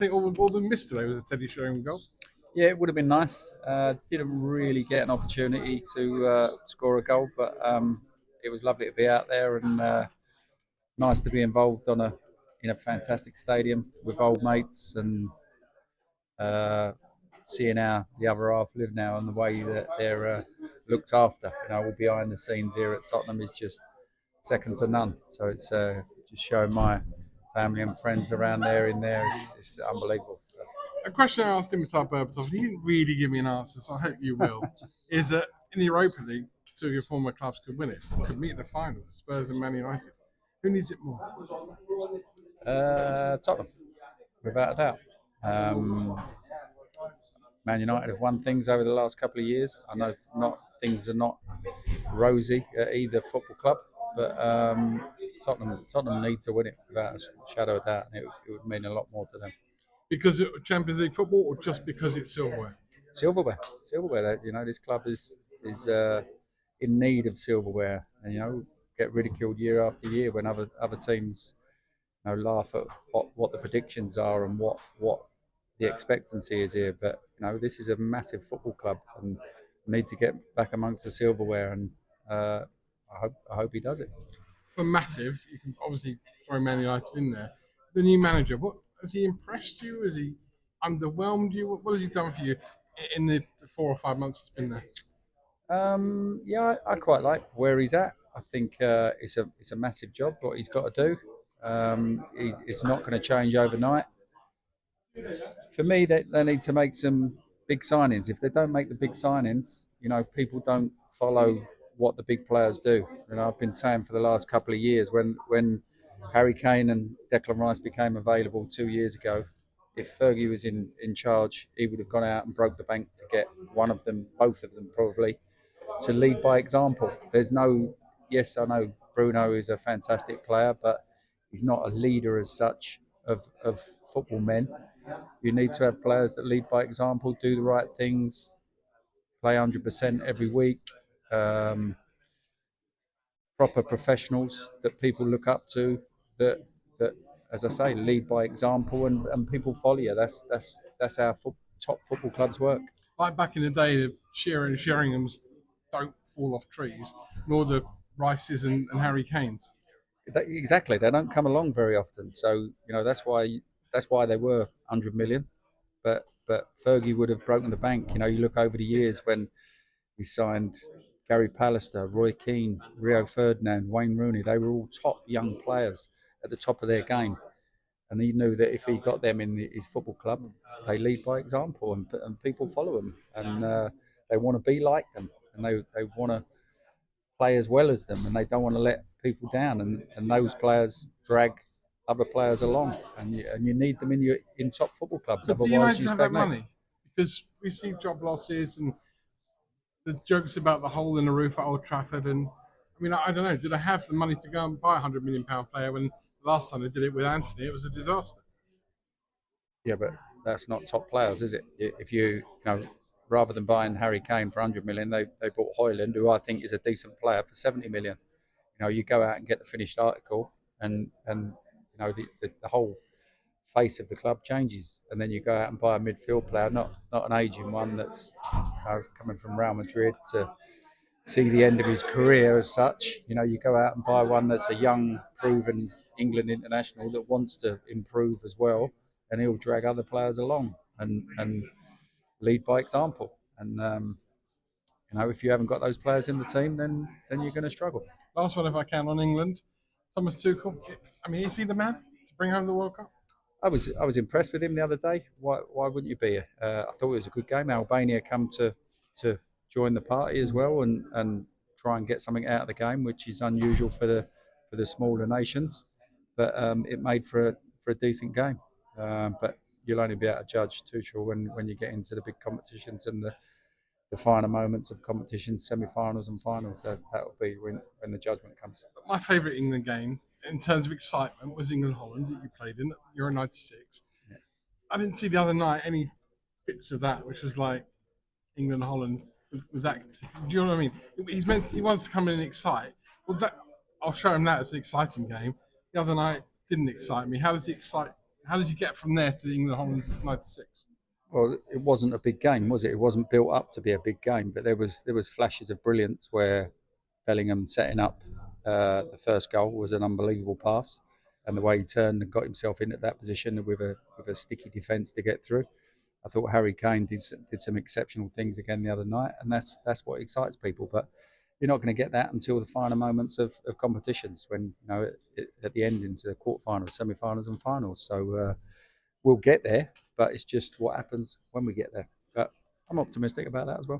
I think all we missed today was a Teddy Sheringham goal. Yeah, it would have been nice. Didn't really get an opportunity to score a goal, but it was lovely to be out there and nice to be involved in a fantastic stadium with old mates and uh, seeing how the other half live now and the way that they're looked after. All behind the scenes here at Tottenham is just second to none. So it's just showing my family and friends around there in there. It's unbelievable. So. A question I asked him at our Berbatov, he didn't really give me an answer, so I hope you will. Is that in the Europa League, two of your former clubs could win it, could meet the final, Spurs and Man United. Who needs it more? Tottenham, without a doubt. Man United have won things over the last couple of years. I know not things are not rosy at either football club, but Tottenham need to win it without a shadow of doubt, and it would mean a lot more to them. Because of Champions League football, or just because it's silverware? Silverware. This club is in need of silverware, and get ridiculed year after year when other teams laugh at what the predictions are and what the expectancy is here. But this is a massive football club and need to get back amongst the silverware, and I hope he does it. For massive, you can obviously throw Man United in there. The new manager, what has he impressed you? Has he underwhelmed you? What has he done for you in the 4 or 5 months he's been there? Yeah, I quite like where he's at. I think it's a massive job what he's got to do. It's not going to change overnight. For me, they need to make some big signings. If they don't make the big signings, people don't follow what the big players do. I've been saying for the last couple of years when Harry Kane and Declan Rice became available 2 years ago, if Fergie was in charge, he would have gone out and broke the bank to get one of them, both of them probably, to lead by example. Yes, I know Bruno is a fantastic player, but he's not a leader as such of football men. You need to have players that lead by example, do the right things, play 100% every week, um, proper professionals that people look up to, that as I say, lead by example, and people follow you. That's how top football clubs work. Like back in the day, the Sheringham's don't fall off trees, nor the Rices and Harry Kanes. Exactly, they don't come along very often. So that's why they were 100 million. But Fergie would have broken the bank. You look over the years when he signed Gary Pallister, Roy Keane, Rio Ferdinand, Wayne Rooney. They were all top young players at the top of their game, and he knew that if he got them in his football club, they lead by example, and people follow them, and they want to be like them, and they want to play as well as them, and they don't want to let people down, and those players drag other players along, and you need them in top football clubs. But do Otherwise, United you have that stagnate. money? Because we see job losses and the jokes about the hole in the roof at Old Trafford. And I mean, I don't know. Do they have the money to go and buy a £100 million player when last time they did it with Anthony, it was a disaster? Yeah, but that's not top players, is it? If rather than buying Harry Kane for 100 million, they bought Hoyland, who I think is a decent player, for 70 million. You go out and get the finished article, and the whole face of the club changes, and then you go out and buy a midfield player, not an aging one that's coming from Real Madrid to see the end of his career as such. You go out and buy one that's a young, proven England international that wants to improve as well, and he'll drag other players along and lead by example. And if you haven't got those players in the team, then you're going to struggle. Last one, if I can, on England. Thomas Tuchel. I mean, is he the man to bring home the World Cup? I was impressed with him the other day. Why wouldn't you be? I thought it was a good game. Albania come to join the party as well and try and get something out of the game, which is unusual for the smaller nations. But it made for a decent game. But you'll only be able to judge Tuchel when you get into the big competitions and the finer moments of competitions, semi-finals and finals. That'll be when the judgment comes. My favourite England game in terms of excitement was England Holland that you played in Euro '96. Yeah. I didn't see the other night any bits of that, which was like England Holland with that. Do you know what I mean? He wants to come in and excite. Well, I'll show him that as an exciting game. The other night didn't excite me. How does he excite? How did you get from there to England Holland '96? Well, it wasn't a big game, was it? It wasn't built up to be a big game, but there was flashes of brilliance where Bellingham setting up the first goal was an unbelievable pass, and the way he turned and got himself into that position with a sticky defence to get through. I thought Harry Kane did some exceptional things again the other night, and that's what excites people. But you're not going to get that until the final moments of competitions, when at the end into the quarterfinals, semi-finals, and finals. So we'll get there, but it's just what happens when we get there. But I'm optimistic about that as well.